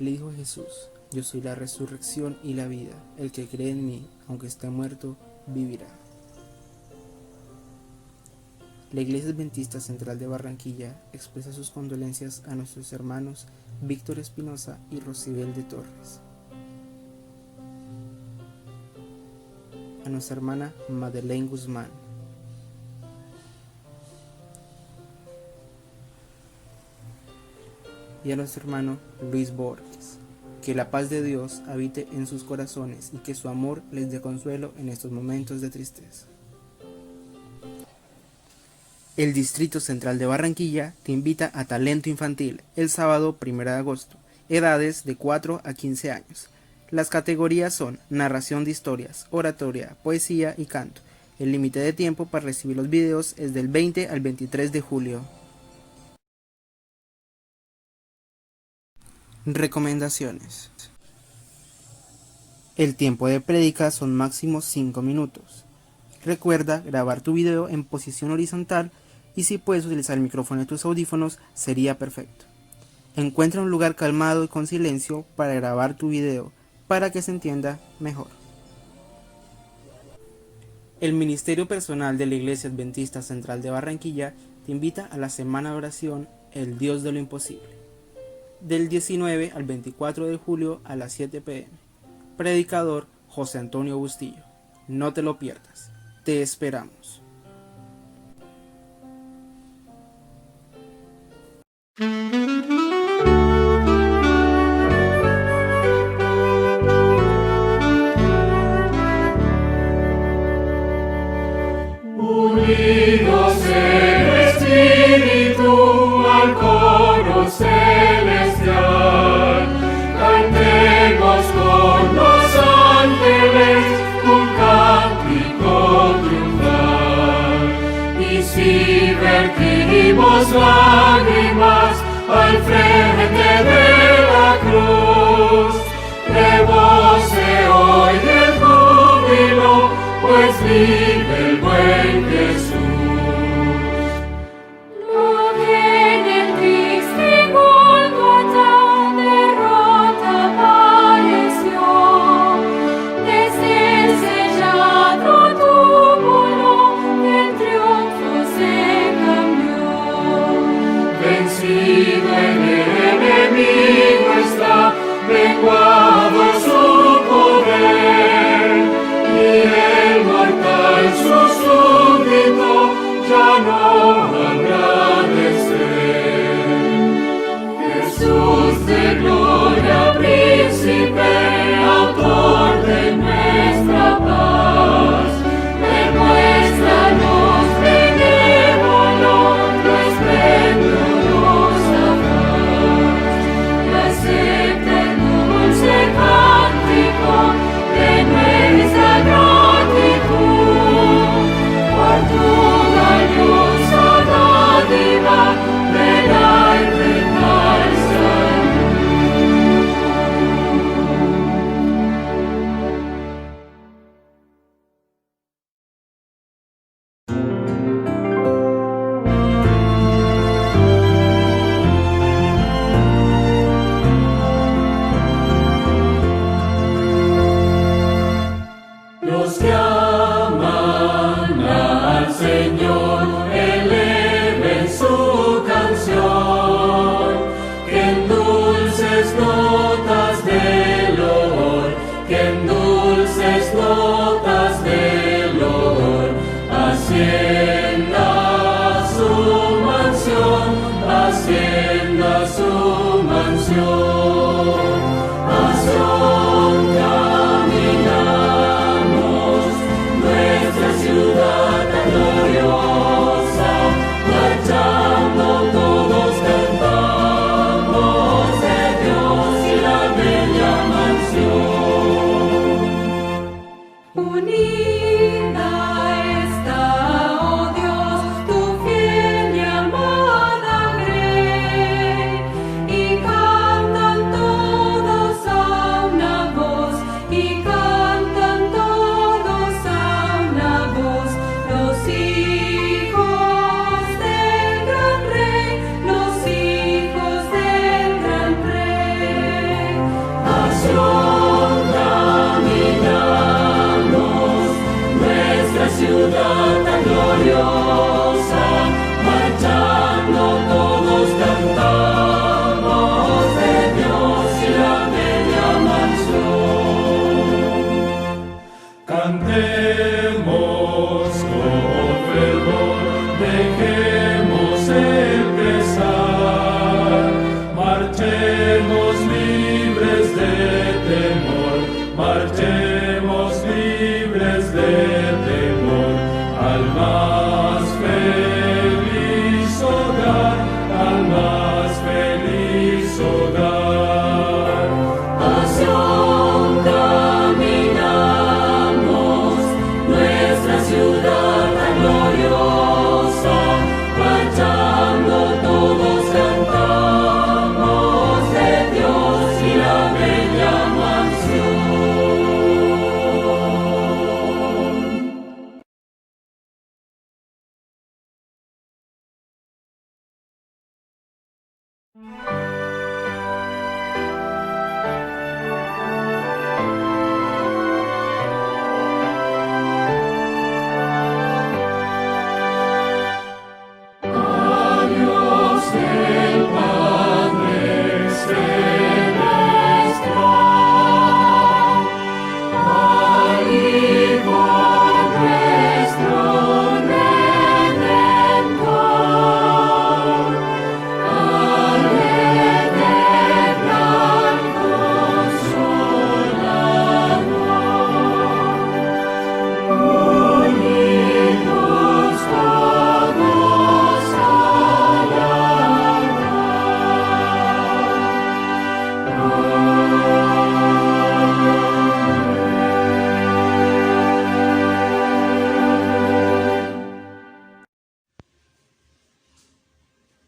Le dijo Jesús: yo soy la resurrección y la vida. El que cree en mí, aunque esté muerto, vivirá. La Iglesia Adventista Central de Barranquilla expresa sus condolencias a nuestros hermanos Víctor Espinosa y Rosibel de Torres, a nuestra hermana Madeleine Guzmán, y a nuestro hermano Luis Borges. Que la paz de Dios habite en sus corazones y que su amor les dé consuelo en estos momentos de tristeza. El Distrito Central de Barranquilla te invita a Talento Infantil el sábado 1 de agosto, edades de 4 a 15 años. Las categorías son narración de historias, oratoria, poesía y canto. El límite de tiempo para recibir los videos es del 20 al 23 de julio. Recomendaciones. El tiempo de prédica son máximo 5 minutos. Recuerda grabar tu video en posición horizontal y si puedes utilizar el micrófono de tus audífonos sería perfecto. Encuentra un lugar calmado y con silencio para grabar tu video para que se entienda mejor. El Ministerio Personal de la Iglesia Adventista Central de Barranquilla te invita a la Semana de Oración El Dios de lo Imposible, del 19 al 24 de julio a las 7 p.m. Predicador José Antonio Bustillo. No te lo pierdas. Te esperamos. Unidos en espíritu al coro celestial, cantemos con los ángeles un cántico triunfal. Y si vertimos lágrimas al frente de la cruz, rebose hoy de júbilo, pues vive el buen Jesús. Lo que en el triste Gólgota derrota pareció, desde el sellado túmulo el triunfo se cambió. Vencido el enemigo está, menguado su poder, y el mortal su súbdito ya no habrá de ser. Jesús de gloria, príncipe, autor de nuestra paz, demuéstranos benévolo tu esplendorosa faz, y acepta el dulce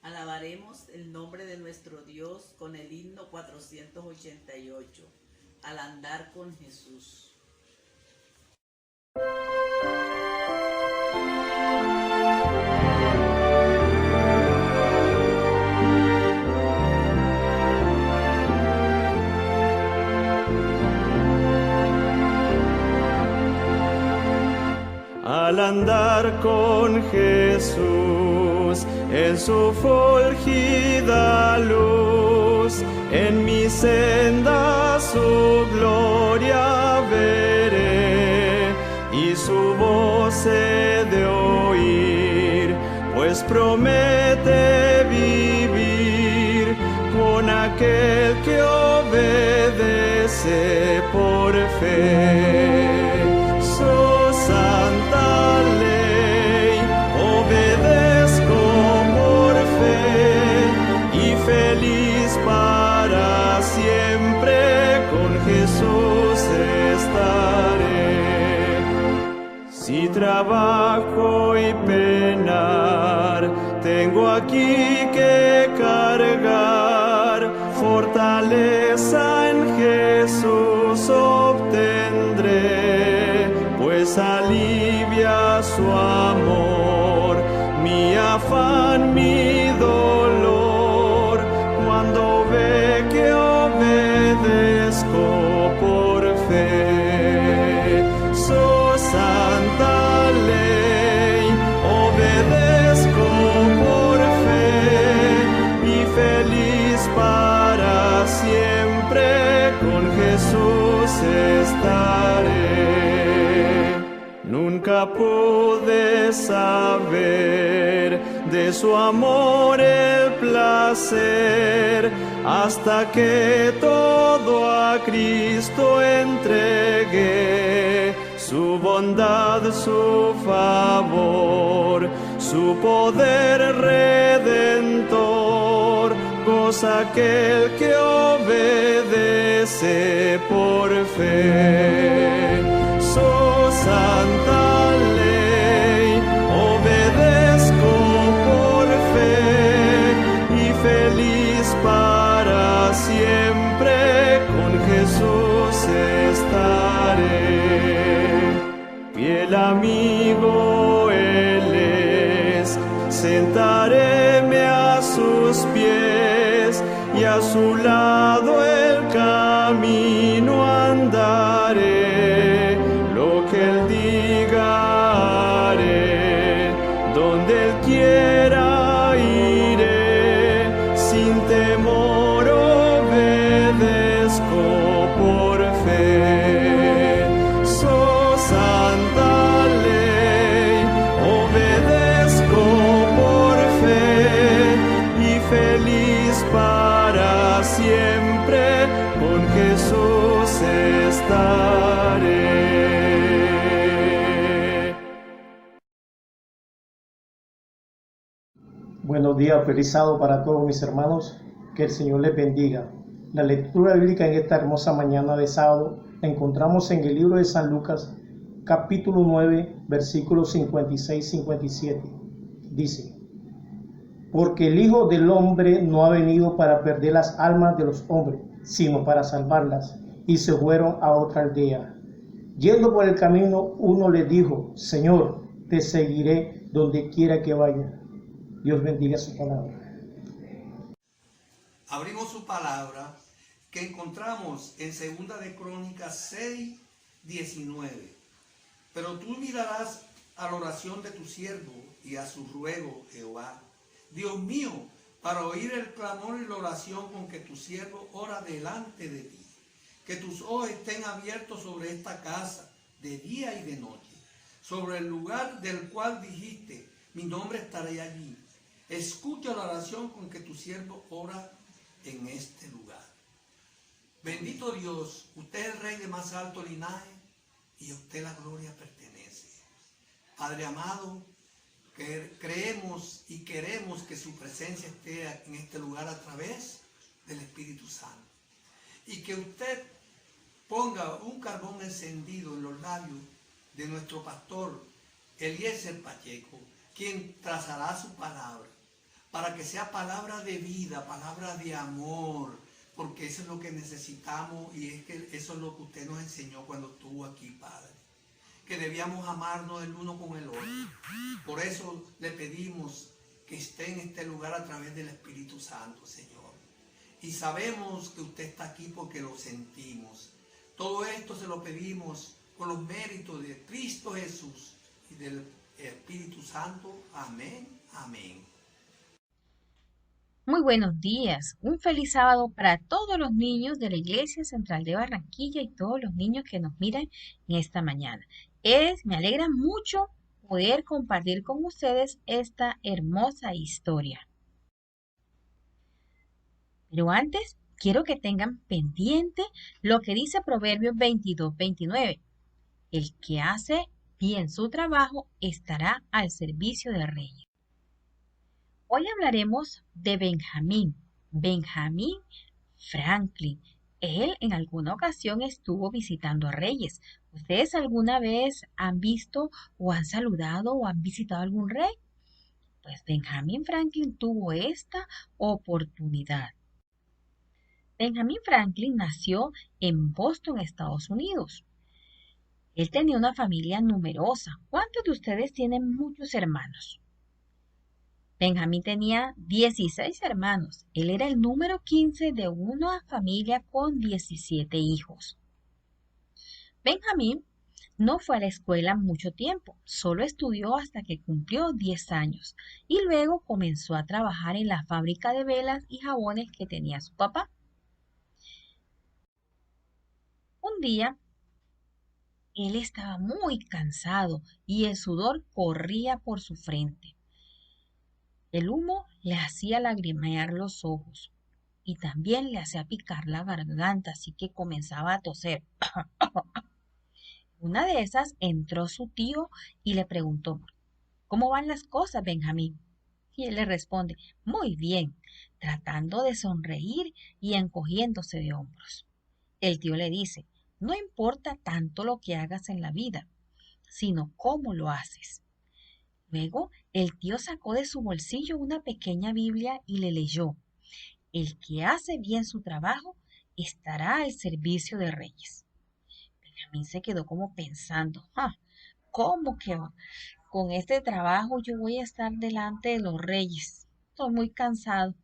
Alabaremos el nombre de nuestro Dios con el himno 488, al andar con Jesús. Al andar con Jesús, en su fulgida luz, en mi senda su gloria veré, y su voz he de oír, pues promete vivir con aquel que obedece por fe. Su santa ley obedezco por fe, y feliz para siempre con Jesús estaré. Si trabajo y penar, tengo aquí que cargar, fortaleza en Jesús obtendré, pues alivia su amor, mi afán, mi dolor, cuando ve que obedezco por fe. Su santa ley obedezco por fe, y feliz para siempre con Jesús estaré. Nunca pude saber de su amor el placer, hasta que todo a Cristo entregué, su bondad, su favor, su poder redentor, goza aquel que obedece por fe. Su santa ley obedezco por fe, y feliz para siempre con Jesús estaré. Fiel amigo Él es, sentaréme a sus pies, y a su lado el camino andaré. Lo que Él diga haré, donde Él quiera iré, sin temor obedezco por fe. Su santa ley obedezco por fe, y feliz para siempre con Jesús estaré. Buenos días, feliz sábado para todos mis hermanos, que el Señor les bendiga. La lectura bíblica en esta hermosa mañana de sábado la encontramos en el libro de San Lucas, capítulo 9, versículos 56-57. Dice: porque el Hijo del Hombre no ha venido para perder las almas de los hombres, sino para salvarlas. Y se fueron a otra aldea. Yendo por el camino, uno le dijo: Señor, te seguiré donde quiera que vaya. Dios bendiga su palabra. Abrimos su palabra que encontramos en 2 de Crónicas 6, 19. Pero tú mirarás a la oración de tu siervo y a su ruego, Jehová, Dios mío, para oír el clamor y la oración con que tu siervo ora delante de ti. Que tus ojos estén abiertos sobre esta casa, de día y de noche, sobre el lugar del cual dijiste, mi nombre estará allí. Escucha la oración con que tu siervo ora en este lugar. Bendito Dios, usted es el Rey de más alto linaje y a usted la gloria pertenece. Padre amado, que creemos y queremos que su presencia esté en este lugar a través del Espíritu Santo. Y que usted ponga un carbón encendido en los labios de nuestro pastor Eliezer Pacheco, quien trazará su palabra, para que sea palabra de vida, palabra de amor, porque eso es lo que necesitamos y es que eso es lo que usted nos enseñó cuando estuvo aquí, Padre, que debíamos amarnos el uno con el otro. Por eso le pedimos que esté en este lugar a través del Espíritu Santo, Señor. Y sabemos que usted está aquí porque lo sentimos. Todo esto se lo pedimos con los méritos de Cristo Jesús y del Espíritu Santo. Amén, amén. Muy buenos días, un feliz sábado para todos los niños de la Iglesia Central de Barranquilla y todos los niños que nos miran en esta mañana. Me alegra mucho poder compartir con ustedes esta hermosa historia. Pero antes, quiero que tengan pendiente lo que dice Proverbios 22:29. El que hace bien su trabajo estará al servicio del rey. Hoy hablaremos de Benjamín Franklin. Él en alguna ocasión estuvo visitando a reyes. ¿Ustedes alguna vez han visto o han saludado o han visitado a algún rey? Pues Benjamín Franklin tuvo esta oportunidad. Benjamín Franklin nació en Boston, Estados Unidos. Él tenía una familia numerosa. ¿Cuántos de ustedes tienen muchos hermanos? Benjamín tenía 16 hermanos. Él era el número 15 de una familia con 17 hijos. Benjamín no fue a la escuela mucho tiempo, solo estudió hasta que cumplió 10 años y luego comenzó a trabajar en la fábrica de velas y jabones que tenía su papá. Un día, él estaba muy cansado y el sudor corría por su frente. El humo le hacía lagrimear los ojos y también le hacía picar la garganta, así que comenzaba a toser. Una de esas entró su tío y le preguntó, ¿cómo van las cosas, Benjamín? Y él le responde, muy bien, tratando de sonreír y encogiéndose de hombros. El tío le dice, no importa tanto lo que hagas en la vida, sino cómo lo haces. Luego, el tío sacó de su bolsillo una pequeña Biblia y le leyó, el que hace bien su trabajo estará al servicio de reyes. Benjamín se quedó como pensando, ¿cómo que con este trabajo yo voy a estar delante de los reyes? Estoy muy cansado,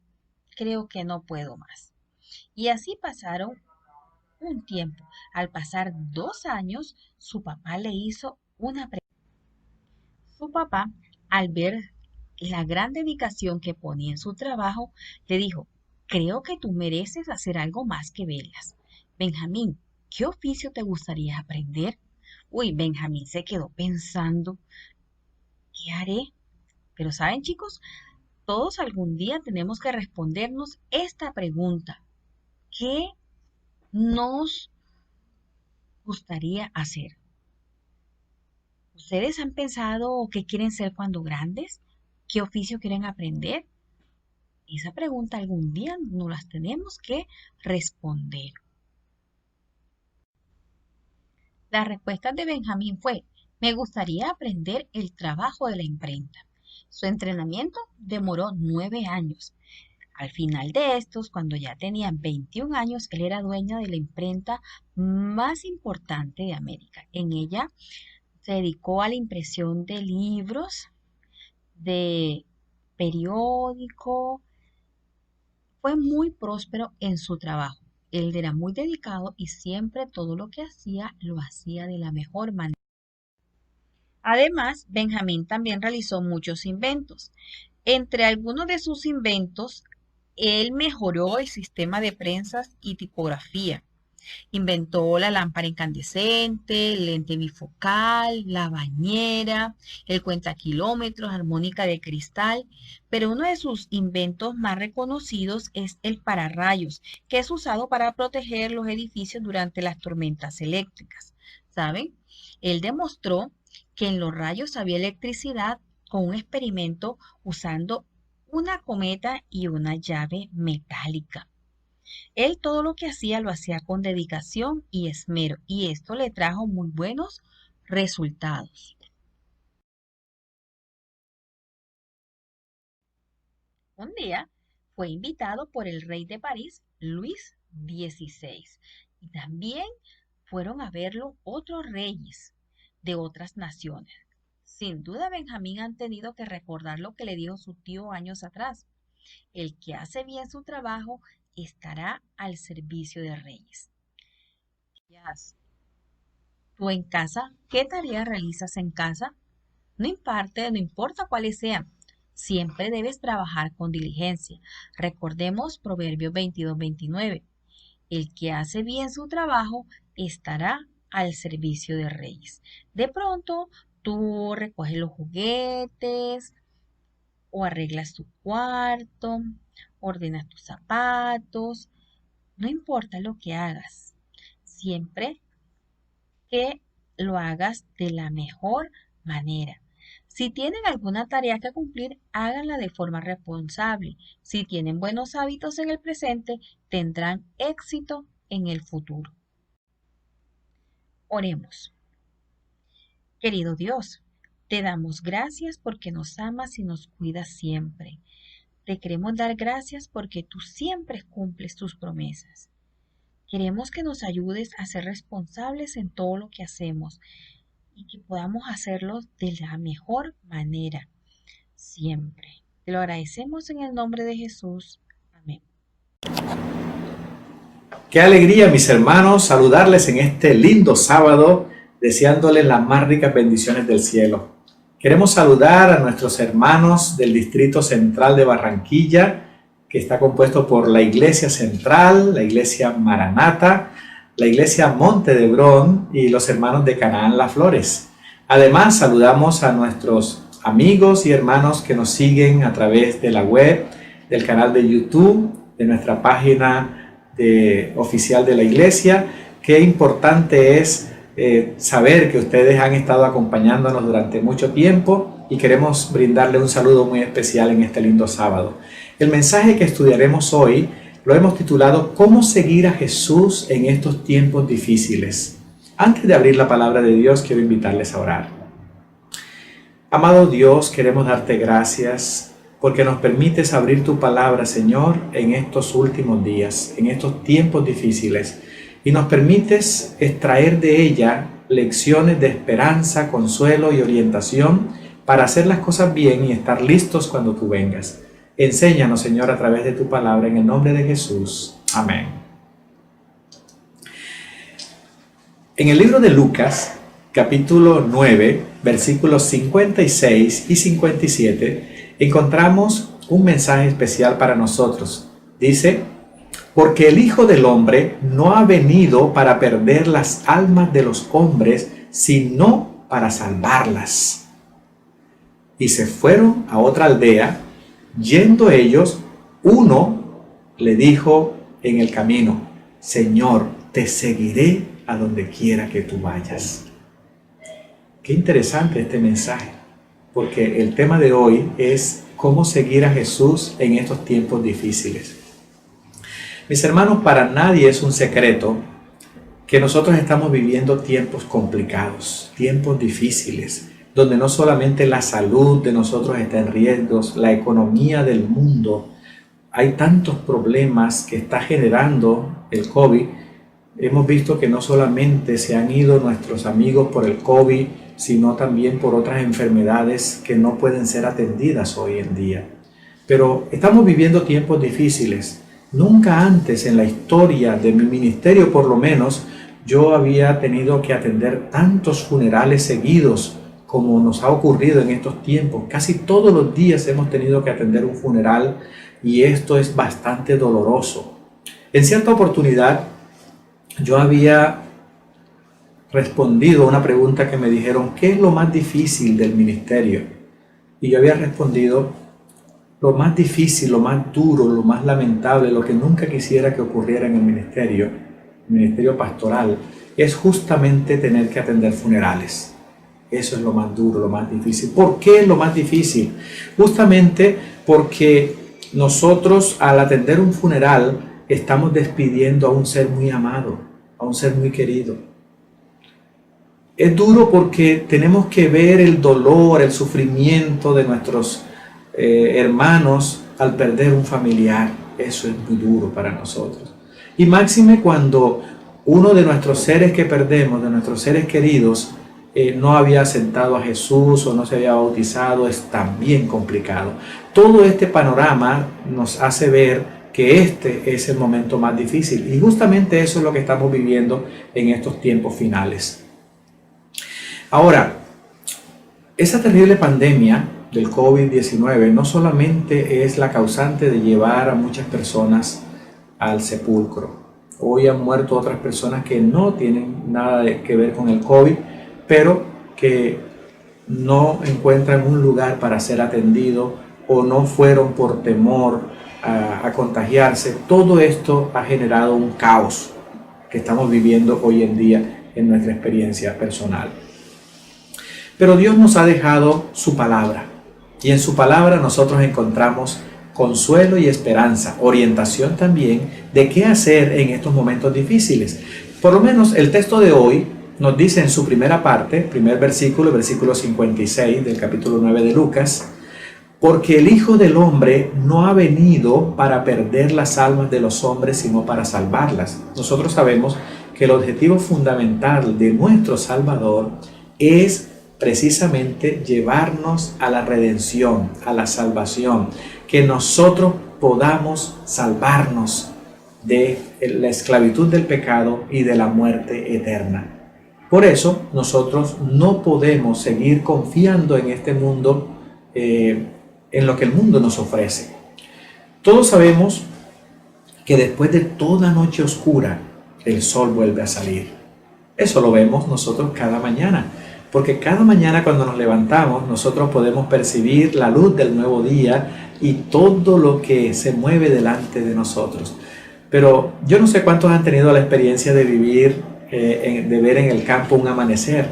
creo que no puedo más. Y así pasaron un tiempo. Al pasar 2 años, su papá le hizo una pregunta. Su papá, al ver la gran dedicación que ponía en su trabajo, le dijo, creo que tú mereces hacer algo más que velas. Benjamín, ¿qué oficio te gustaría aprender? Uy, Benjamín se quedó pensando, ¿qué haré? Pero saben, chicos, todos algún día tenemos que respondernos esta pregunta. ¿Qué nos gustaría hacer? ¿Ustedes han pensado qué quieren ser cuando grandes? ¿Qué oficio quieren aprender? Esa pregunta algún día nos las tenemos que responder. La respuesta de Benjamín fue, me gustaría aprender el trabajo de la imprenta. Su entrenamiento demoró 9 años. Al final de estos, cuando ya tenía 21 años, él era dueño de la imprenta más importante de América. En ella se dedicó a la impresión de libros, de periódico, Fue muy próspero en su trabajo. Él era muy dedicado y siempre todo lo que hacía lo hacía de la mejor manera. Además, Benjamín también realizó muchos inventos. Entre algunos de sus inventos, él mejoró el sistema de prensas y tipografía. Inventó la lámpara incandescente, el lente bifocal, la bañera, el cuentakilómetros, armónica de cristal, pero uno de sus inventos más reconocidos es el pararrayos, que es usado para proteger los edificios durante las tormentas eléctricas. ¿Saben? Él demostró que en los rayos había electricidad con un experimento usando una cometa y una llave metálica. Él todo lo que hacía lo hacía con dedicación y esmero, y esto le trajo muy buenos resultados. Un día fue invitado por el rey de París, Luis XVI, y también fueron a verlo otros reyes de otras naciones. Sin duda, Benjamín han tenido que recordar lo que le dijo su tío años atrás. El que hace bien su trabajo estará al servicio de reyes. ¿Tú en casa? ¿Qué tareas realizas en casa? No importa cuáles sean, siempre debes trabajar con diligencia. Recordemos Proverbios 22:29. El que hace bien su trabajo estará al servicio de reyes. De pronto, tú recoges los juguetes o arreglas tu cuarto, ordenas tus zapatos, no importa lo que hagas, siempre que lo hagas de la mejor manera. Si tienen alguna tarea que cumplir, háganla de forma responsable. Si tienen buenos hábitos en el presente, tendrán éxito en el futuro. Oremos. Querido Dios, te damos gracias porque nos amas y nos cuidas siempre. Te queremos dar gracias porque tú siempre cumples tus promesas. Queremos que nos ayudes a ser responsables en todo lo que hacemos y que podamos hacerlo de la mejor manera, siempre. Te lo agradecemos en el nombre de Jesús. Amén. Qué alegría, mis hermanos, saludarles en este lindo sábado, deseándoles las más ricas bendiciones del cielo. Queremos saludar a nuestros hermanos del Distrito Central de Barranquilla, que está compuesto por la Iglesia Central, la Iglesia Maranata, la Iglesia Monte de Hebrón y los hermanos de Canaán Las Flores. Además, saludamos a nuestros amigos y hermanos que nos siguen a través de la web, del canal de YouTube, de nuestra página oficial de la Iglesia. Qué importante es saber que ustedes han estado acompañándonos durante mucho tiempo y queremos brindarle un saludo muy especial en este lindo sábado. El mensaje que estudiaremos hoy lo hemos titulado ¿Cómo seguir a Jesús en estos tiempos difíciles? Antes de abrir la palabra de Dios, quiero invitarles a orar. Amado Dios, queremos darte gracias porque nos permites abrir tu palabra, Señor, en estos últimos días, en estos tiempos difíciles, y nos permites extraer de ella lecciones de esperanza, consuelo y orientación para hacer las cosas bien y estar listos cuando tú vengas. Enséñanos, Señor, a través de tu palabra, en el nombre de Jesús. Amén. En el libro de Lucas, capítulo 9, versículos 56 y 57, encontramos un mensaje especial para nosotros. Dice, porque el Hijo del Hombre no ha venido para perder las almas de los hombres, sino para salvarlas. Y se fueron a otra aldea. Yendo ellos, uno le dijo en el camino, Señor, te seguiré a donde quiera que tú vayas. Qué interesante este mensaje, porque el tema de hoy es cómo seguir a Jesús en estos tiempos difíciles. Mis hermanos, para nadie es un secreto que nosotros estamos viviendo tiempos complicados, tiempos difíciles, donde no solamente la salud de nosotros está en riesgo, la economía del mundo, hay tantos problemas que está generando el COVID. Hemos visto que no solamente se han ido nuestros amigos por el COVID, sino también por otras enfermedades que no pueden ser atendidas hoy en día. Pero estamos viviendo tiempos difíciles Nunca antes en la historia de mi ministerio, por lo menos, yo había tenido que atender tantos funerales seguidos como nos ha ocurrido en estos tiempos. Casi todos los días hemos tenido que atender un funeral y esto es bastante doloroso. En cierta oportunidad yo había respondido a una pregunta que me dijeron: ¿qué es lo más difícil del ministerio? Y yo había respondido: lo más difícil, lo más duro, lo más lamentable, lo que nunca quisiera que ocurriera en el ministerio pastoral, es justamente tener que atender funerales. Eso es lo más duro, lo más difícil. ¿Por qué es lo más difícil? Justamente porque nosotros, al atender un funeral, estamos despidiendo a un ser muy amado, a un ser muy querido. Es duro porque tenemos que ver el dolor, el sufrimiento de nuestros hermanos al perder un familiar. Eso es muy duro para nosotros. Y máxime cuando uno de nuestros seres que perdemos, de nuestros seres queridos, no había aceptado a Jesús o no se había bautizado, es también complicado. Todo este panorama nos hace ver que este es el momento más difícil, y justamente eso es lo que estamos viviendo en estos tiempos finales. Ahora, esa terrible pandemia del COVID-19 no solamente es la causante de llevar a muchas personas al sepulcro. Hoy han muerto otras personas que no tienen nada que ver con el COVID, pero que no encuentran un lugar para ser atendido o no fueron por temor a contagiarse. Todo esto ha generado un caos que estamos viviendo hoy en día en nuestra experiencia personal. Pero Dios nos ha dejado su palabra, y en su palabra nosotros encontramos consuelo y esperanza, orientación también de qué hacer en estos momentos difíciles. Por lo menos el texto de hoy nos dice en su primera parte, primer versículo, versículo 56 del capítulo 9 de Lucas: porque el Hijo del Hombre no ha venido para perder las almas de los hombres, sino para salvarlas. Nosotros sabemos que el objetivo fundamental de nuestro Salvador es precisamente llevarnos a la redención, a la salvación, que nosotros podamos salvarnos de la esclavitud del pecado y de la muerte eterna. Por eso nosotros no podemos seguir confiando en este mundo, en lo que el mundo nos ofrece. Todos sabemos que después de toda noche oscura, el sol vuelve a salir. Eso lo vemos nosotros cada mañana, porque cada mañana cuando nos levantamos, nosotros podemos percibir la luz del nuevo día y todo lo que se mueve delante de nosotros. Pero yo no sé cuántos han tenido la experiencia de vivir, de ver en el campo un amanecer.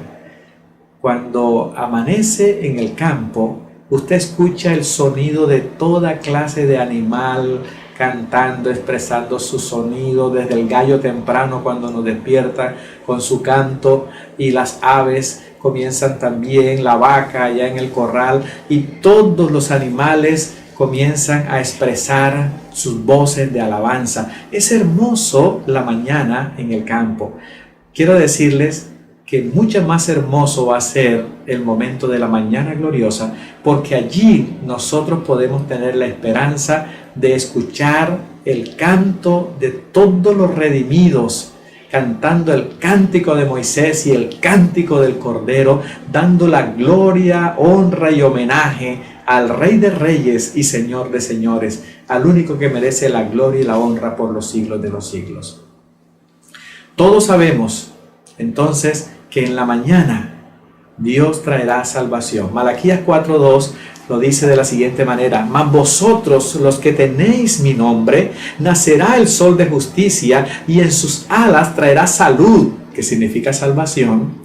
Cuando amanece en el campo, usted escucha el sonido de toda clase de animal cantando, expresando su sonido, desde el gallo temprano cuando nos despierta con su canto, y las aves comienzan también, la vaca allá en el corral, y todos los animales comienzan a expresar sus voces de alabanza. Es hermoso la mañana en el campo. Quiero decirles que mucho más hermoso va a ser el momento de la mañana gloriosa, porque allí nosotros podemos tener la esperanza de escuchar el canto de todos los redimidos, cantando el cántico de Moisés y el cántico del Cordero, dando la gloria, honra y homenaje al Rey de Reyes y Señor de Señores, al único que merece la gloria y la honra por los siglos de los siglos. Todos sabemos entonces que en la mañana Dios traerá salvación. Malaquías 4:2 lo dice de la siguiente manera: mas vosotros, los que tenéis mi nombre, nacerá el sol de justicia, y en sus alas traerá salud, que significa salvación,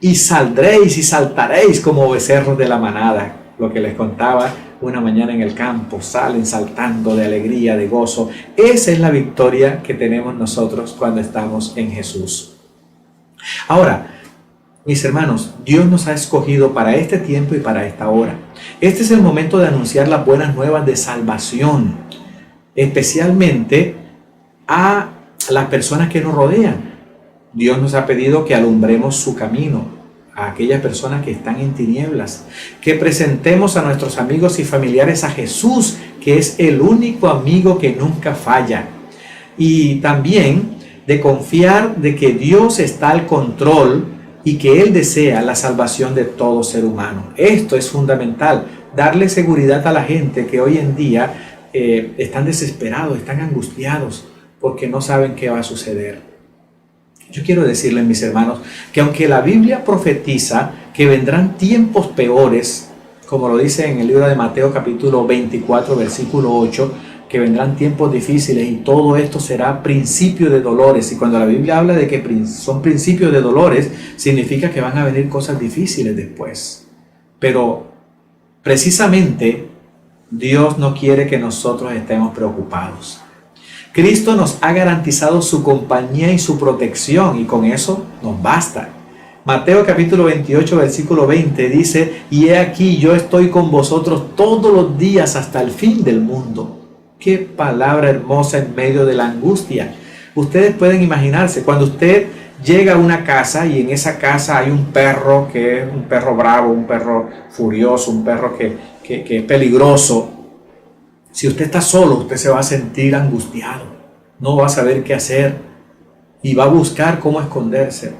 y saldréis y saltaréis como becerros de la manada. Lo que les contaba una mañana en el campo, salen saltando de alegría, de gozo. Esa es la victoria que tenemos nosotros cuando estamos en Jesús. Ahora, mis hermanos, Dios nos ha escogido para este tiempo y para esta hora. Este es el momento de anunciar las buenas nuevas de salvación, especialmente a las personas que nos rodean. Dios nos ha pedido que alumbremos su camino a aquellas personas que están en tinieblas, que presentemos a nuestros amigos y familiares a Jesús, que es el único amigo que nunca falla. y también de confiar de que Dios está al control y que Él desea la salvación de todo ser humano. Esto es fundamental, darle seguridad a la gente que hoy en día están desesperados, están angustiados porque no saben qué va a suceder. Yo quiero decirles, mis hermanos, que aunque la Biblia profetiza que vendrán tiempos peores, como lo dice en el libro de Mateo capítulo 24, versículo 8, que vendrán tiempos difíciles y todo esto será principio de dolores. Y cuando la Biblia habla de que son principios de dolores, significa que van a venir cosas difíciles después. Pero precisamente Dios no quiere que nosotros estemos preocupados. Cristo nos ha garantizado su compañía y su protección, y con eso nos basta. Mateo capítulo 28, versículo 20 dice: y he aquí, yo estoy con vosotros todos los días hasta el fin del mundo. Qué palabra hermosa en medio de la angustia. Ustedes pueden imaginarse, cuando usted llega a una casa y en esa casa hay un perro que es un perro bravo, un perro furioso, un perro que es peligroso. Si usted está solo, usted se va a sentir angustiado, no va a saber qué hacer y va a buscar cómo esconderse.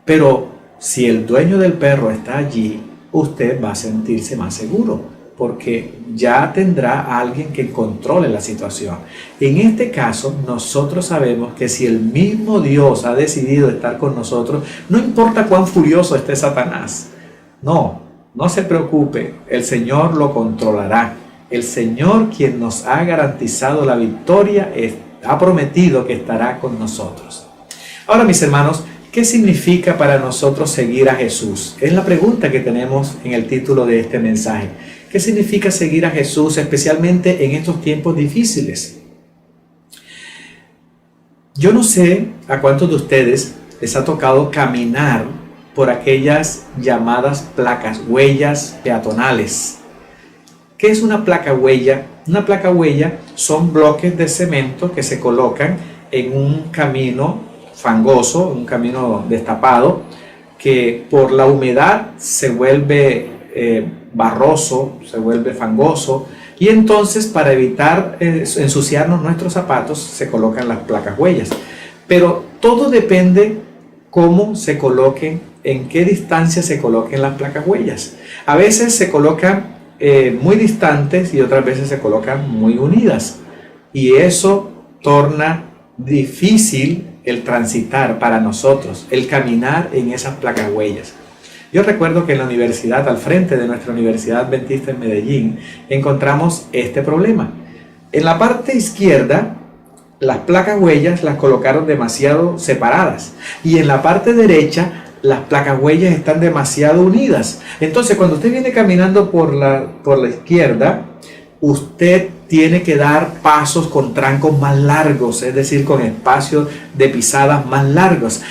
Pero si el dueño del perro está allí, usted va a sentirse más seguro, porque ya tendrá a alguien que controle la situación. En este caso, nosotros sabemos que si el mismo Dios ha decidido estar con nosotros, no importa cuán furioso esté Satanás, no se preocupe, el Señor lo controlará. El Señor, quien nos ha garantizado la victoria, ha prometido que estará con nosotros. Ahora, mis hermanos, ¿qué significa para nosotros seguir a Jesús? Es la pregunta que tenemos en el título de este mensaje. ¿Qué significa seguir a Jesús, especialmente en estos tiempos difíciles? Yo no sé a cuántos de ustedes les ha tocado caminar por aquellas llamadas placas, huellas peatonales. ¿Qué es una placa huella? Una placa huella son bloques de cemento que se colocan en un camino fangoso, un camino destapado, que por la humedad se vuelve barroso, se vuelve fangoso, y entonces para evitar ensuciarnos nuestros zapatos se colocan las placas huellas. Pero todo depende cómo se coloquen, en qué distancia se coloquen las placas huellas. A veces se colocan muy distantes y otras veces se colocan muy unidas, y eso torna difícil el transitar para nosotros, el caminar en esas placas huellas. Yo recuerdo que en la universidad, al frente de nuestra Universidad Adventista en Medellín, encontramos este problema. En la parte izquierda, las placas huellas las colocaron demasiado separadas, y en la parte derecha las placas huellas están demasiado unidas. Entonces, cuando usted viene caminando por la izquierda, usted tiene que dar pasos con trancos más largos, es decir, con espacios de pisadas más largos.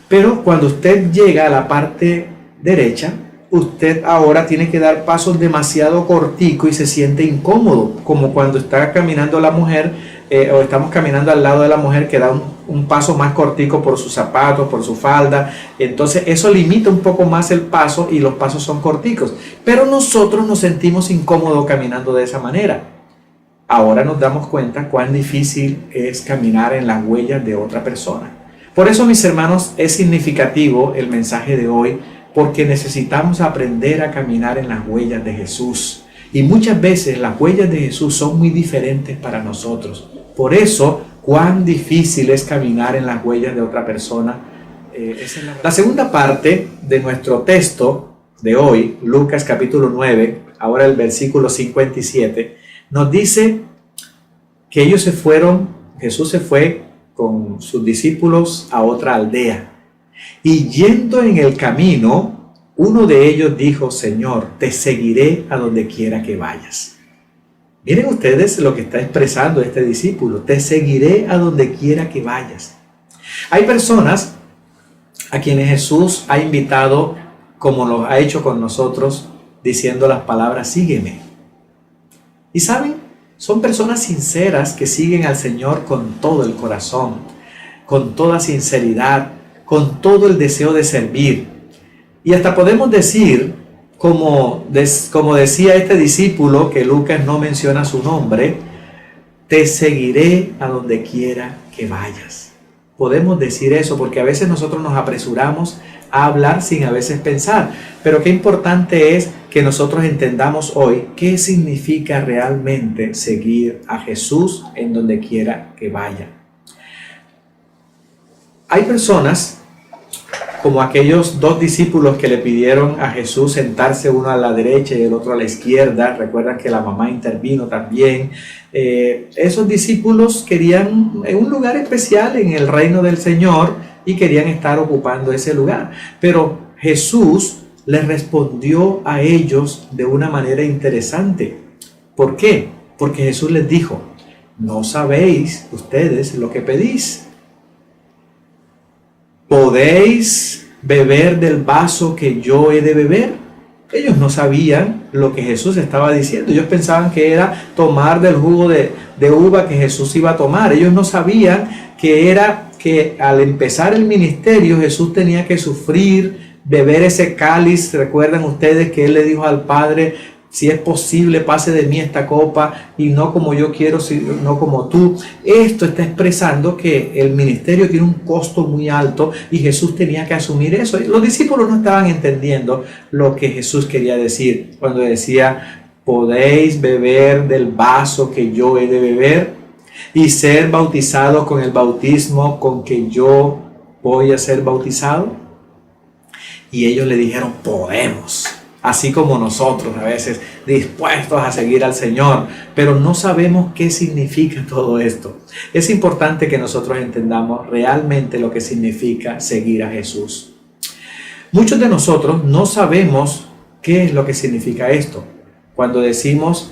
Pero cuando usted llega a la parte derecha, usted ahora tiene que dar pasos demasiado corticos y se siente incómodo, como cuando está caminando la mujer o estamos caminando al lado de la mujer que da un paso más cortico por sus zapatos, por su falda. Entonces eso limita un poco más el paso y los pasos son corticos, pero nosotros nos sentimos incómodos caminando de esa manera. Ahora nos damos cuenta cuán difícil es caminar en las huellas de otra persona. Por eso, mis hermanos, es significativo el mensaje de hoy, porque necesitamos aprender a caminar en las huellas de Jesús. Y muchas veces las huellas de Jesús son muy diferentes para nosotros. Por eso, cuán difícil es caminar en las huellas de otra persona. La segunda parte de nuestro texto de hoy, Lucas capítulo 9, ahora el versículo 57, nos dice que Jesús se fue con sus discípulos a otra aldea. Y yendo en el camino, uno de ellos dijo: Señor, te seguiré a donde quiera que vayas. Miren ustedes lo que está expresando este discípulo: te seguiré a donde quiera que vayas. Hay personas a quienes Jesús ha invitado, como lo ha hecho con nosotros, diciendo las palabras: sígueme. Y saben, son personas sinceras que siguen al Señor con todo el corazón, con toda sinceridad, con todo el deseo de servir. Y hasta podemos decir, como decía este discípulo, que Lucas no menciona su nombre, te seguiré a donde quiera que vayas. Podemos decir eso porque a veces nosotros nos apresuramos a hablar sin a veces pensar, pero qué importante es que nosotros entendamos hoy qué significa realmente seguir a Jesús en donde quiera que vaya. Hay personas como aquellos dos discípulos que le pidieron a Jesús sentarse uno a la derecha y el otro a la izquierda. Recuerdan que la mamá intervino también. Esos discípulos querían un lugar especial en el reino del Señor y querían estar ocupando ese lugar. Pero Jesús les respondió a ellos de una manera interesante. ¿Por qué? Porque Jesús les dijo: no sabéis ustedes lo que pedís. ¿Podéis beber del vaso que yo he de beber? Ellos no sabían lo que Jesús estaba diciendo. Ellos pensaban que era tomar del jugo de uva que Jesús iba a tomar. Ellos no sabían que era que al empezar el ministerio Jesús tenía que sufrir, beber ese cáliz. Recuerdan ustedes que Él le dijo al Padre: si es posible, pase de mí esta copa, y no como yo quiero, sino como tú. Esto está expresando que el ministerio tiene un costo muy alto y Jesús tenía que asumir eso. Los discípulos no estaban entendiendo lo que Jesús quería decir cuando decía: podéis beber del vaso que yo he de beber y ser bautizados con el bautismo con que yo voy a ser bautizado. Y ellos le dijeron: podemos. Así como nosotros a veces dispuestos a seguir al Señor, pero no sabemos qué significa todo esto. Es importante que nosotros entendamos realmente lo que significa seguir a Jesús. Muchos de nosotros no sabemos qué es lo que significa esto. Cuando decimos: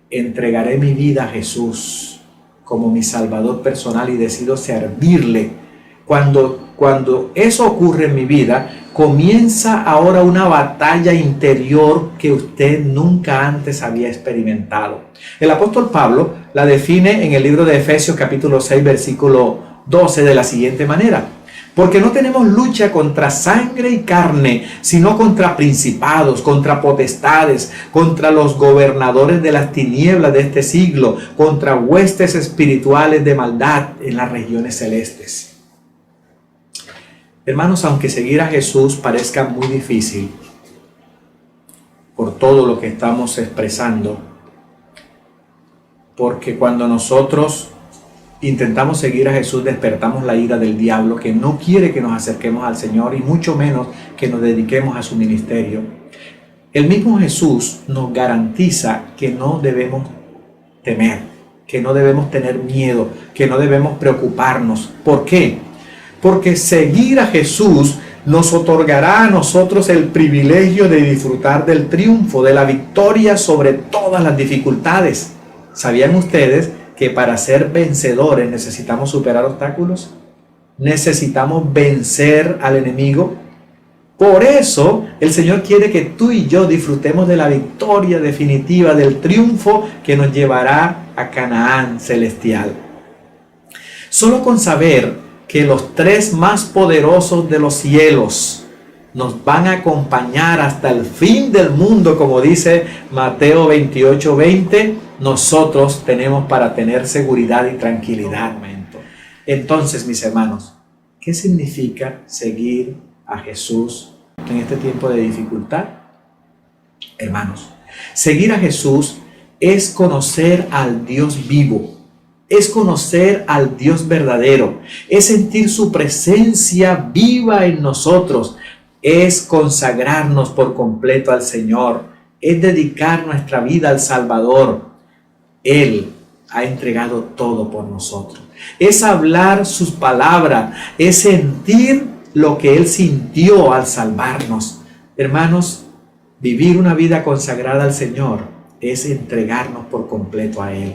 entregaré mi vida a Jesús como mi Salvador personal y decido servirle. Cuando eso ocurre en mi vida, comienza ahora una batalla interior que usted nunca antes había experimentado. El apóstol Pablo la define en el libro de Efesios capítulo 6 versículo 12 de la siguiente manera: porque no tenemos lucha contra sangre y carne, sino contra principados, contra potestades, contra los gobernadores de las tinieblas de este siglo, contra huestes espirituales de maldad en las regiones celestes. Hermanos, aunque seguir a Jesús parezca muy difícil por todo lo que estamos expresando, porque cuando nosotros intentamos seguir a Jesús despertamos la ira del diablo, que no quiere que nos acerquemos al Señor y mucho menos que nos dediquemos a su ministerio. El mismo Jesús nos garantiza que no debemos temer, que no debemos tener miedo, que no debemos preocuparnos. ¿Por qué? Porque seguir a Jesús nos otorgará a nosotros el privilegio de disfrutar del triunfo, de la victoria sobre todas las dificultades. ¿Sabían ustedes que para ser vencedores necesitamos superar obstáculos? Necesitamos vencer al enemigo. Por eso el Señor quiere que tú y yo disfrutemos de la victoria definitiva, del triunfo que nos llevará a Canaán celestial. Solo con saber que los tres más poderosos de los cielos nos van a acompañar hasta el fin del mundo, como dice Mateo 28:20, nosotros tenemos para tener seguridad y tranquilidad. Entonces, mis hermanos, ¿qué significa seguir a Jesús en este tiempo de dificultad? Hermanos, seguir a Jesús es conocer al Dios vivo. Es conocer al Dios verdadero, es sentir su presencia viva en nosotros, es consagrarnos por completo al Señor, es dedicar nuestra vida al Salvador. Él ha entregado todo por nosotros. Es hablar sus palabras, es sentir lo que Él sintió al salvarnos. Hermanos, vivir una vida consagrada al Señor es entregarnos por completo a Él.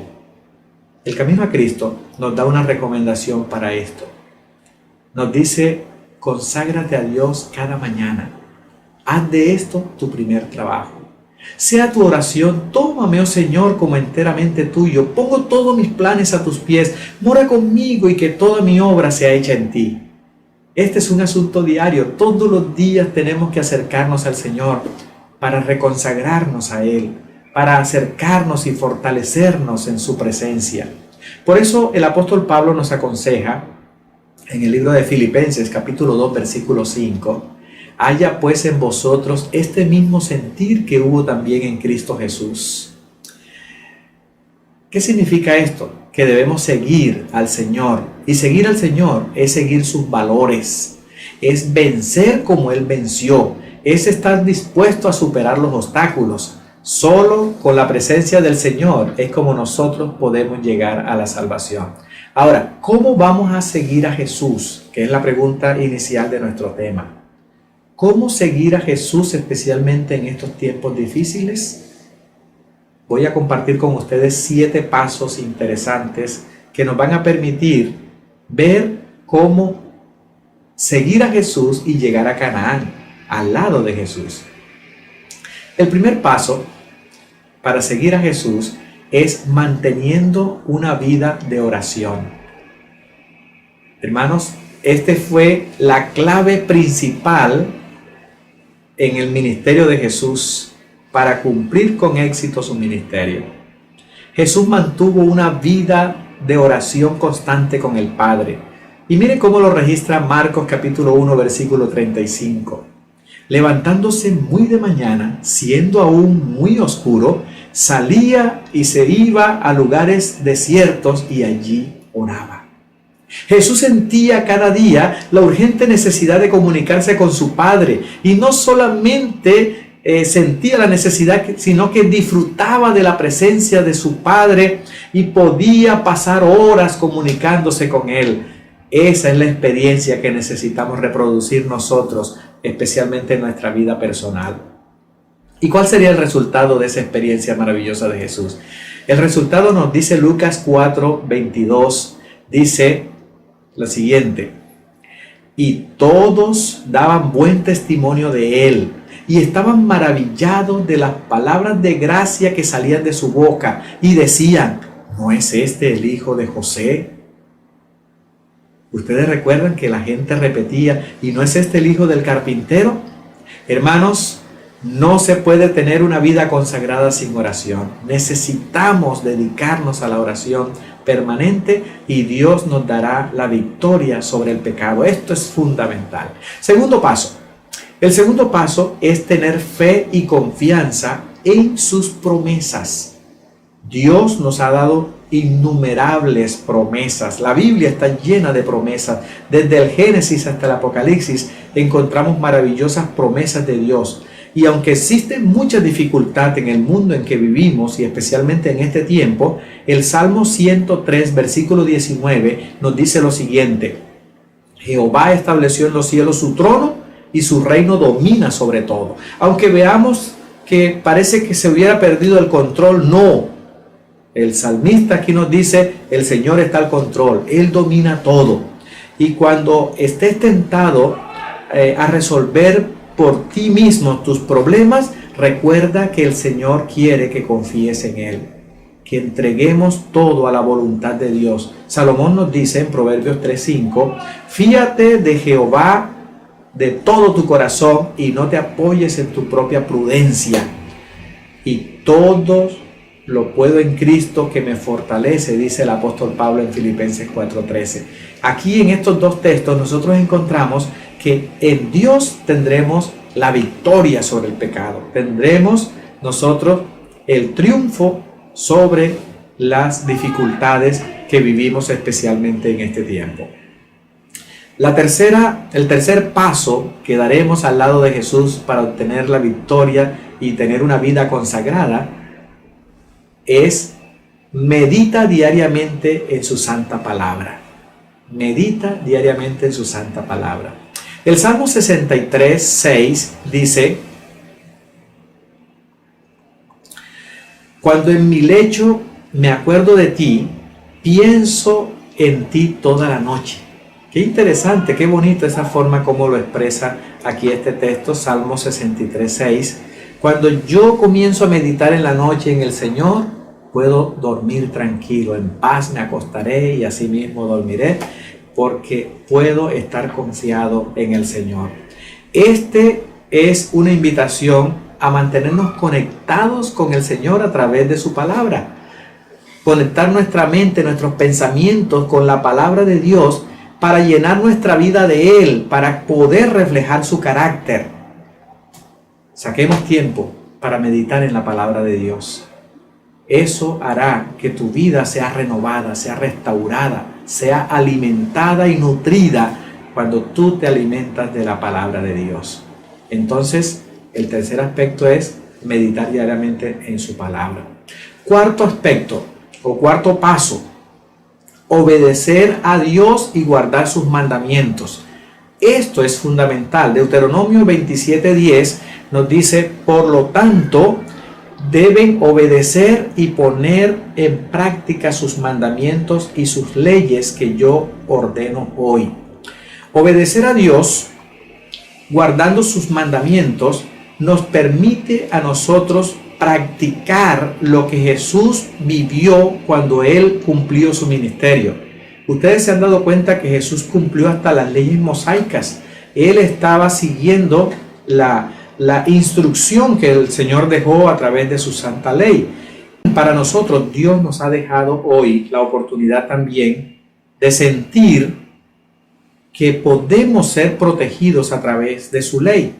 El camino a Cristo nos da una recomendación para esto. Nos dice: conságrate a Dios cada mañana. Haz de esto tu primer trabajo. Sea tu oración: tómame, oh Señor, como enteramente tuyo. Pongo todos mis planes a tus pies. Mora conmigo y que toda mi obra sea hecha en ti. Este es un asunto diario. Todos los días tenemos que acercarnos al Señor para reconsagrarnos a Él, para acercarnos y fortalecernos en su presencia. Por eso el apóstol Pablo nos aconseja en el libro de Filipenses capítulo 2 versículo 5: haya pues en vosotros este mismo sentir que hubo también en Cristo Jesús. ¿Qué significa esto? Que debemos seguir al Señor, y seguir al Señor es seguir sus valores, es vencer como Él venció, es estar dispuesto a superar los obstáculos. Solo con la presencia del Señor es como nosotros podemos llegar a la salvación. Ahora, ¿cómo vamos a seguir a Jesús? Que es la pregunta inicial de nuestro tema. ¿Cómo seguir a Jesús especialmente en estos tiempos difíciles? Voy a compartir con ustedes 7 pasos interesantes que nos van a permitir ver cómo seguir a Jesús y llegar a Canaán, al lado de Jesús. El primer paso para seguir a Jesús es manteniendo una vida de oración. Hermanos, esta fue la clave principal en el ministerio de Jesús para cumplir con éxito su ministerio. Jesús mantuvo una vida de oración constante con el Padre. Y miren cómo lo registra Marcos capítulo 1 versículo 35. Levantándose muy de mañana, siendo aún muy oscuro, salía y se iba a lugares desiertos y allí oraba. Jesús sentía cada día la urgente necesidad de comunicarse con su Padre, y no solamente sentía la necesidad, sino que disfrutaba de la presencia de su Padre y podía pasar horas comunicándose con Él. Esa es la experiencia que necesitamos reproducir nosotros, especialmente en nuestra vida personal. ¿Y cuál sería el resultado de esa experiencia maravillosa de Jesús? El resultado nos dice Lucas 4:22, dice lo siguiente: y todos daban buen testimonio de él, y estaban maravillados de las palabras de gracia que salían de su boca, y decían: ¿no es este el hijo de José? ¿Ustedes recuerdan que la gente repetía: ¿y no es este el hijo del carpintero? Hermanos, no se puede tener una vida consagrada sin oración. Necesitamos dedicarnos a la oración permanente y Dios nos dará la victoria sobre el pecado. Esto es fundamental. Segundo paso. El segundo paso es tener fe y confianza en sus promesas. Dios nos ha dado innumerables promesas. La Biblia está llena de promesas. Desde el Génesis hasta el Apocalipsis encontramos maravillosas promesas de Dios. Y aunque existe mucha dificultad en el mundo en que vivimos, y especialmente en este tiempo, el Salmo 103, versículo 19, nos dice lo siguiente: Jehová estableció en los cielos su trono y su reino domina sobre todo. Aunque veamos que parece que se hubiera perdido el control, no. El salmista aquí nos dice: el Señor está al control, Él domina todo. Y cuando estés tentado a resolver por ti mismo tus problemas, recuerda que el Señor quiere que confíes en Él, que entreguemos todo a la voluntad de Dios. Salomón nos dice en Proverbios 3:5: fíate de Jehová de todo tu corazón y no te apoyes en tu propia prudencia. Y todo lo puedo en Cristo que me fortalece, dice el apóstol Pablo en Filipenses 4:13. Aquí en estos dos textos nosotros encontramos que en Dios tendremos la victoria sobre el pecado. Tendremos nosotros el triunfo sobre las dificultades que vivimos especialmente en este tiempo. El tercer paso que daremos al lado de Jesús para obtener la victoria y tener una vida consagrada es: medita diariamente en su santa palabra. Medita diariamente en su santa palabra. El Salmo 63:6 dice: cuando en mi lecho me acuerdo de ti, pienso en ti toda la noche. Qué interesante, qué bonito esa forma como lo expresa aquí este texto, Salmo 63:6. Cuando yo comienzo a meditar en la noche en el Señor, puedo dormir tranquilo, en paz me acostaré y así mismo dormiré, porque puedo estar confiado en el Señor. Este es una invitación a mantenernos conectados con el Señor a través de su palabra. Conectar nuestra mente, nuestros pensamientos con la palabra de Dios para llenar nuestra vida de Él, para poder reflejar su carácter. Saquemos tiempo para meditar en la palabra de Dios. Eso hará que tu vida sea renovada, sea restaurada, sea alimentada y nutrida cuando tú te alimentas de la palabra de Dios. Entonces, el tercer aspecto es meditar diariamente en su palabra. Cuarto aspecto o cuarto paso, obedecer a Dios y guardar sus mandamientos. Esto es fundamental. Deuteronomio 27:10 nos dice, por lo tanto, deben obedecer y poner en práctica sus mandamientos y sus leyes que yo ordeno hoy. Obedecer a Dios, guardando sus mandamientos, nos permite a nosotros practicar lo que Jesús vivió cuando Él cumplió su ministerio. Ustedes se han dado cuenta que Jesús cumplió hasta las leyes mosaicas. Él estaba siguiendo la instrucción que el Señor dejó a través de su santa ley. Para nosotros, Dios nos ha dejado hoy la oportunidad también de sentir que podemos ser protegidos a través de su ley.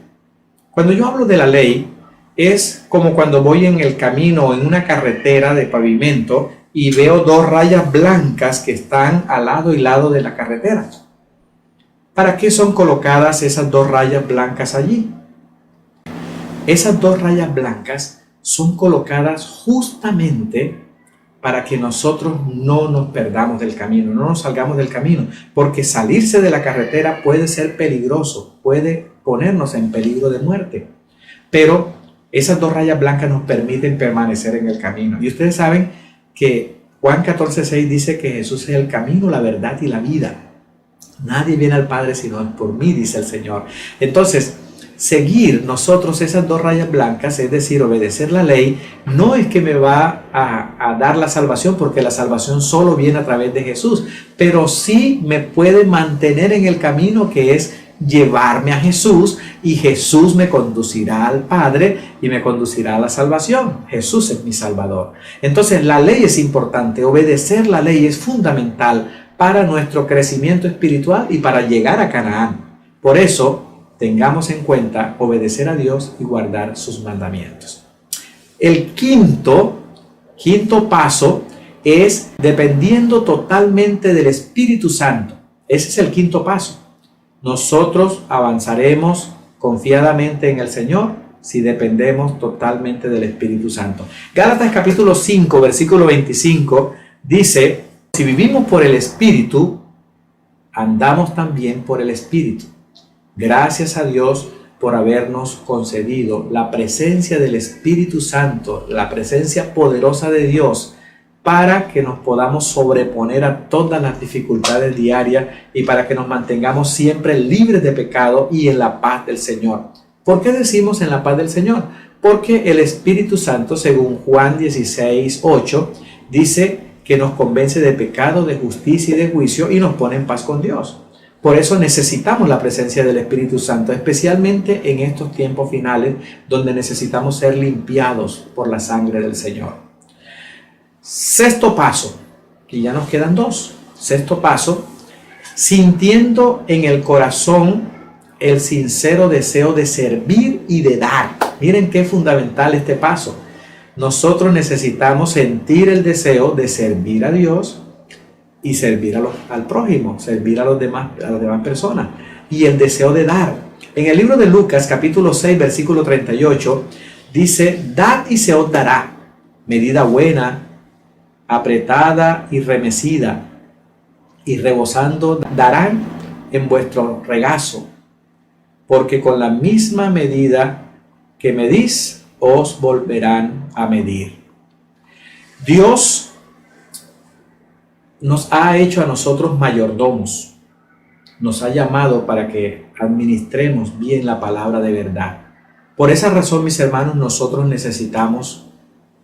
Cuando yo hablo de la ley, es como cuando voy en el camino o en una carretera de pavimento y veo dos rayas blancas que están al lado y lado de la carretera. ¿Para qué son colocadas esas dos rayas blancas allí? Esas dos rayas blancas son colocadas justamente para que nosotros no nos perdamos del camino, no nos salgamos del camino, porque salirse de la carretera puede ser peligroso, puede ponernos en peligro de muerte. Pero esas dos rayas blancas nos permiten permanecer en el camino. Y ustedes saben que Juan 14:6 dice que Jesús es el camino, la verdad y la vida. Nadie viene al Padre sino por mí, dice el Señor. Entonces, seguir nosotros esas dos rayas blancas, es decir, obedecer la ley, no es que me va a dar la salvación, porque la salvación solo viene a través de Jesús, pero sí me puede mantener en el camino, que es llevarme a Jesús, y Jesús me conducirá al Padre y me conducirá a la salvación. Jesús es mi Salvador. Entonces la ley es importante, obedecer la ley es fundamental para nuestro crecimiento espiritual y para llegar a Canaán. Por eso, tengamos en cuenta obedecer a Dios y guardar sus mandamientos. El quinto paso es dependiendo totalmente del Espíritu Santo. Ese es el quinto paso. Nosotros avanzaremos confiadamente en el Señor si dependemos totalmente del Espíritu Santo. Gálatas capítulo 5, versículo 25 dice, si vivimos por el Espíritu, andamos también por el Espíritu. Gracias a Dios por habernos concedido la presencia del Espíritu Santo, la presencia poderosa de Dios, para que nos podamos sobreponer a todas las dificultades diarias y para que nos mantengamos siempre libres de pecado y en la paz del Señor. ¿Por qué decimos en la paz del Señor? Porque el Espíritu Santo, según Juan 16:8, dice que nos convence de pecado, de justicia y de juicio y nos pone en paz con Dios. Por eso necesitamos la presencia del Espíritu Santo, especialmente en estos tiempos finales donde necesitamos ser limpiados por la sangre del Señor. Sexto paso, que ya nos quedan dos. Sexto paso, sintiendo en el corazón el sincero deseo de servir y de dar. Miren qué fundamental este paso. Nosotros necesitamos sentir el deseo de servir a Dios y servir al prójimo, servir a las demás personas, y el deseo de dar. En el libro de Lucas, capítulo 6, versículo 38, dice, dad y se os dará, medida buena, apretada y remecida, y rebosando darán en vuestro regazo, porque con la misma medida que medís, os volverán a medir. Dios nos ha hecho a nosotros mayordomos, nos ha llamado para que administremos bien la palabra de verdad. Por esa razón, mis hermanos, nosotros necesitamos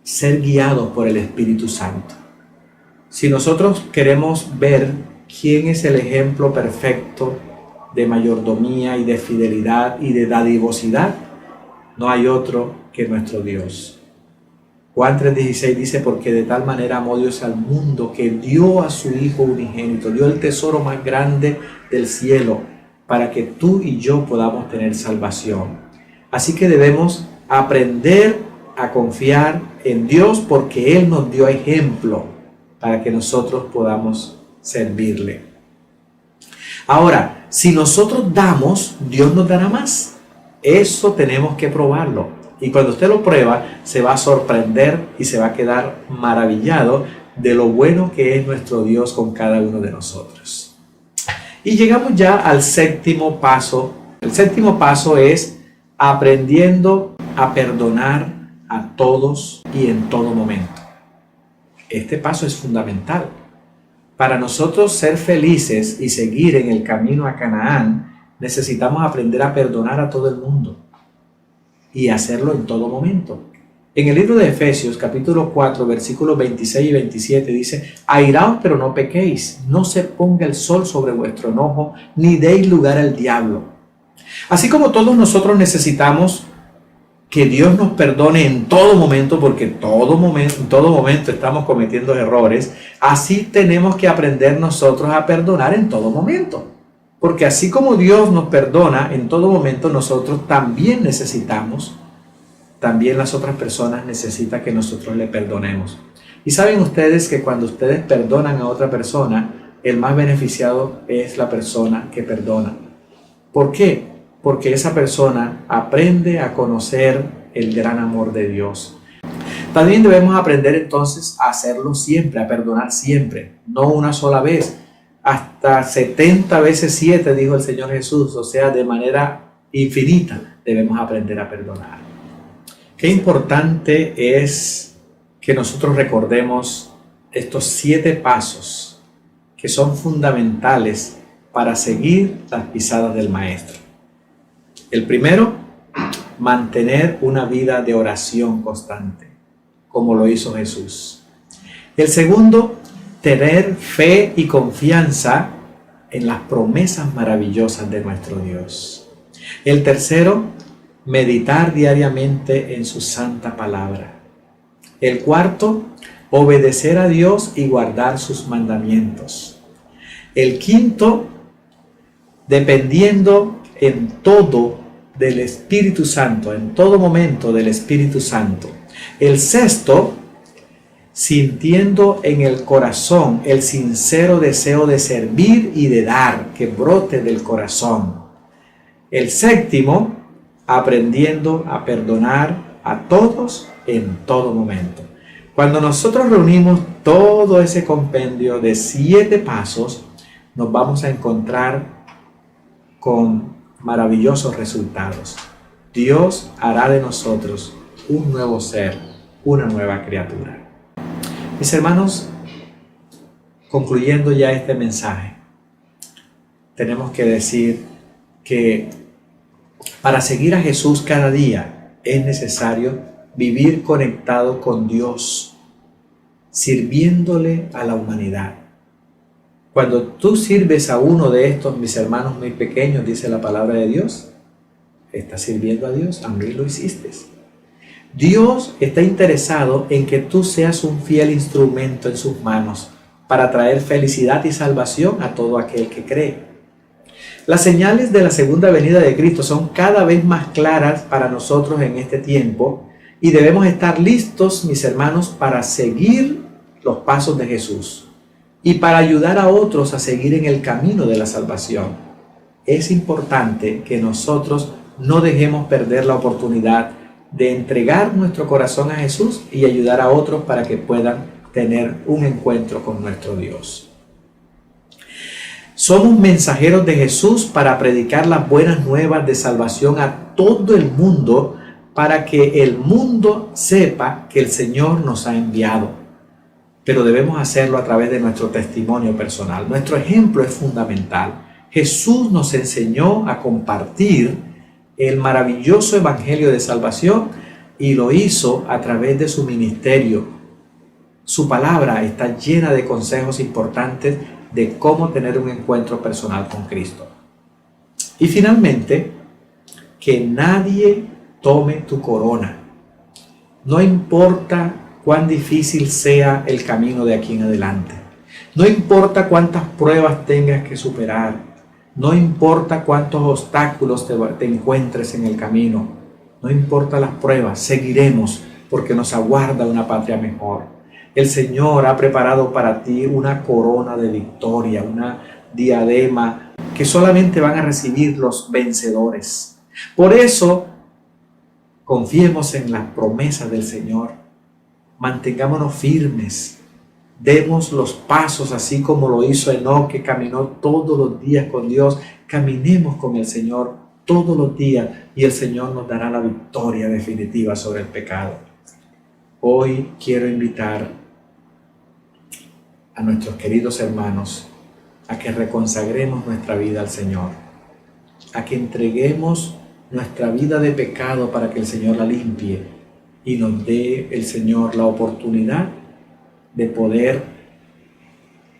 ser guiados por el Espíritu Santo. Si nosotros queremos ver quién es el ejemplo perfecto de mayordomía y de fidelidad y de dadivosidad, no hay otro que nuestro Dios. Juan 3:16 dice, porque de tal manera amó Dios al mundo que dio a su Hijo unigénito, dio el tesoro más grande del cielo para que tú y yo podamos tener salvación. Así que debemos aprender a confiar en Dios porque Él nos dio ejemplo para que nosotros podamos servirle. Ahora, si nosotros damos, Dios nos dará más. Eso tenemos que probarlo. Y cuando usted lo prueba, se va a sorprender y se va a quedar maravillado de lo bueno que es nuestro Dios con cada uno de nosotros. Y llegamos ya al séptimo paso. El séptimo paso es aprendiendo a perdonar a todos y en todo momento. Este paso es fundamental. Para nosotros ser felices y seguir en el camino a Canaán, necesitamos aprender a perdonar a todo el mundo y hacerlo en todo momento. En el libro de Efesios, capítulo 4, versículos 26 y 27 dice, airaos pero no pequéis, no se ponga el sol sobre vuestro enojo, ni deis lugar al diablo. Así como todos nosotros necesitamos que Dios nos perdone en todo momento, porque en todo momento estamos cometiendo errores, así tenemos que aprender nosotros a perdonar en todo momento. Porque así como Dios nos perdona en todo momento, nosotros también las otras personas necesitan que nosotros le perdonemos. Y saben ustedes que cuando ustedes perdonan a otra persona, el más beneficiado es la persona que perdona. ¿Por qué? Porque esa persona aprende a conocer el gran amor de Dios. También debemos aprender entonces a hacerlo siempre, a perdonar siempre, no una sola vez. Hasta 70 veces 7, dijo el Señor Jesús, o sea, de manera infinita debemos aprender a perdonar. Qué importante es que nosotros recordemos estos 7 pasos que son fundamentales para seguir las pisadas del Maestro. El primero, mantener una vida de oración constante, como lo hizo Jesús. El segundo, tener fe y confianza en las promesas maravillosas de nuestro Dios. El tercero, meditar diariamente en su santa palabra. El cuarto, obedecer a Dios y guardar sus mandamientos. El quinto, dependiendo en todo del Espíritu Santo, en todo momento del Espíritu Santo. El sexto, sintiendo en el corazón el sincero deseo de servir y de dar, que brote del corazón. El séptimo, aprendiendo a perdonar a todos en todo momento. Cuando nosotros reunimos todo ese compendio de 7 pasos, nos vamos a encontrar con maravillosos resultados. Dios hará de nosotros un nuevo ser, una nueva criatura. Mis hermanos, concluyendo ya este mensaje, tenemos que decir que para seguir a Jesús cada día es necesario vivir conectado con Dios, sirviéndole a la humanidad. Cuando tú sirves a uno de estos, mis hermanos muy pequeños, dice la palabra de Dios, estás sirviendo a Dios, a mí lo hiciste. Dios está interesado en que tú seas un fiel instrumento en sus manos para traer felicidad y salvación a todo aquel que cree. Las señales de la segunda venida de Cristo son cada vez más claras para nosotros en este tiempo y debemos estar listos, mis hermanos, para seguir los pasos de Jesús y para ayudar a otros a seguir en el camino de la salvación. Es importante que nosotros no dejemos perder la oportunidad de entregar nuestro corazón a Jesús y ayudar a otros para que puedan tener un encuentro con nuestro Dios. Somos mensajeros de Jesús para predicar las buenas nuevas de salvación a todo el mundo, para que el mundo sepa que el Señor nos ha enviado. Pero debemos hacerlo a través de nuestro testimonio personal. Nuestro ejemplo es fundamental. Jesús nos enseñó a compartir el maravilloso evangelio de salvación y lo hizo a través de su ministerio. Su palabra está llena de consejos importantes de cómo tener un encuentro personal con Cristo. Y finalmente, que nadie tome tu corona, No importa cuán difícil sea el camino de aquí en adelante. No importa cuántas pruebas tengas que superar. No importa cuántos obstáculos te encuentres en el camino. No importa las pruebas, seguiremos porque nos aguarda una patria mejor. El Señor ha preparado para ti una corona de victoria, una diadema que solamente van a recibir los vencedores. Por eso, confiemos en las promesas del Señor. Mantengámonos firmes. Demos los pasos así como lo hizo Enoc, que caminó todos los días con Dios. Caminemos con el Señor todos los días y el Señor nos dará la victoria definitiva sobre el pecado. Hoy quiero invitar a nuestros queridos hermanos a que reconsagremos nuestra vida al Señor, a que entreguemos nuestra vida de pecado para que el Señor la limpie y nos dé el Señor la oportunidad de poder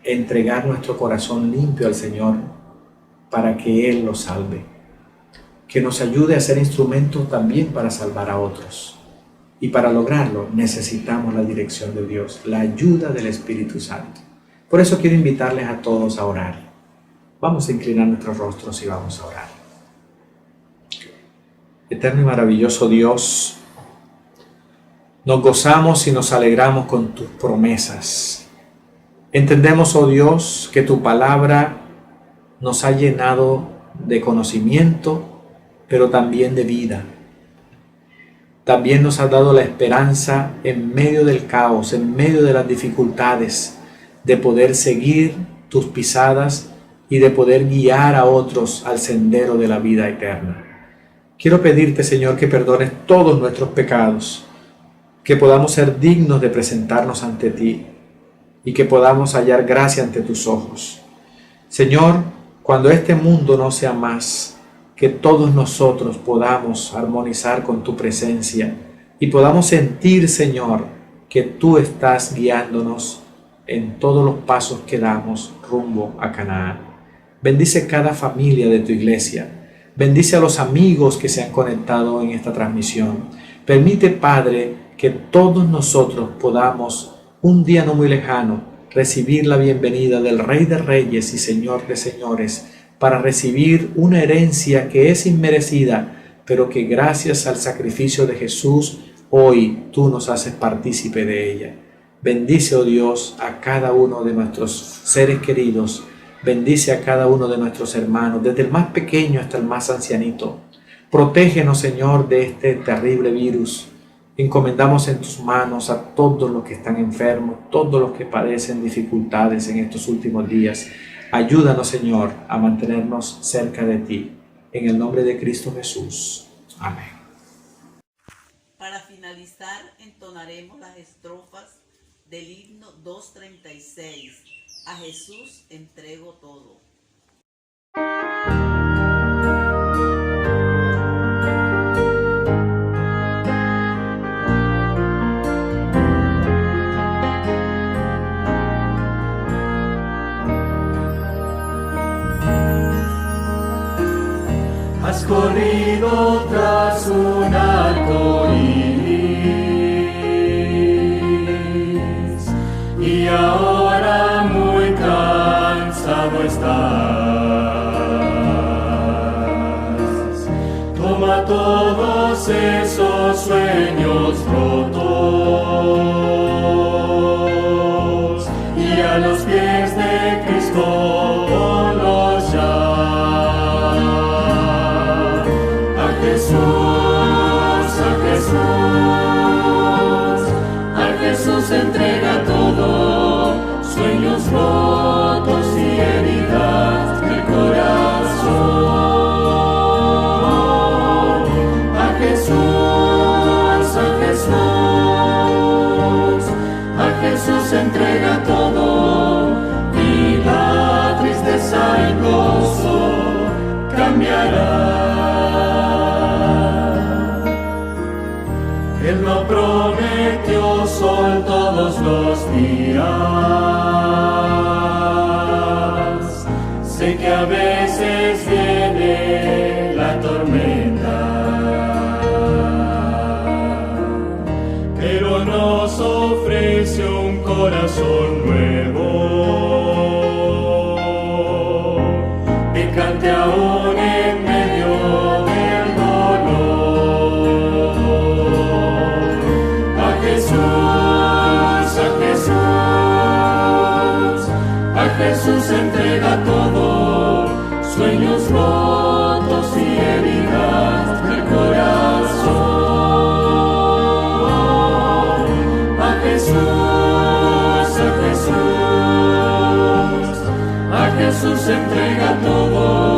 entregar nuestro corazón limpio al Señor para que Él lo salve, que nos ayude a ser instrumentos también para salvar a otros. Y para lograrlo necesitamos la dirección de Dios, la ayuda del Espíritu Santo. Por eso quiero invitarles a todos a orar. Vamos a inclinar nuestros rostros y vamos a orar. Eterno y maravilloso Dios, nos gozamos y nos alegramos con tus promesas. Entendemos, oh Dios, que tu palabra nos ha llenado de conocimiento, pero también de vida. También nos has dado la esperanza en medio del caos, en medio de las dificultades, de poder seguir tus pisadas y de poder guiar a otros al sendero de la vida eterna. Quiero pedirte, Señor, que perdones todos nuestros pecados, que podamos ser dignos de presentarnos ante ti y que podamos hallar gracia ante tus ojos. Señor, cuando este mundo no sea más, que todos nosotros podamos armonizar con tu presencia y podamos sentir, Señor, que tú estás guiándonos en todos los pasos que damos rumbo a Canaán. Bendice cada familia de tu iglesia. Bendice a los amigos que se han conectado en esta transmisión. Permite, Padre, que todos nosotros podamos, un día no muy lejano, recibir la bienvenida del Rey de Reyes y Señor de Señores, para recibir una herencia que es inmerecida, pero que gracias al sacrificio de Jesús, hoy tú nos haces partícipe de ella. Bendice, oh Dios, a cada uno de nuestros seres queridos. Bendice a cada uno de nuestros hermanos, desde el más pequeño hasta el más ancianito. Protégenos, Señor, de este terrible virus. Encomendamos en tus manos a todos los que están enfermos, todos los que padecen dificultades en estos últimos días. Ayúdanos, Señor, a mantenernos cerca de ti. En el nombre de Cristo Jesús. Amén. Para finalizar, entonaremos las estrofas del himno 236. A Jesús entrego todo. Has corrido tras un arco iris y ahora muy cansado estás. Toma todos esos sueños rotos y a los pies de Cristo ponlos ya. A Jesús entrega todo, sueños rotos y heridas del corazón. A Jesús entrega todo, y la tristeza y gozo cambiará. Él no prometió sol todos los días. Sé que a veces viene la tormenta, corazón nuevo, que cante aún en medio del dolor. A Jesús, a Jesús, a Jesús entrega todo, sueños rotos y heridas del corazón. A Jesús, a Jesús entrega todo.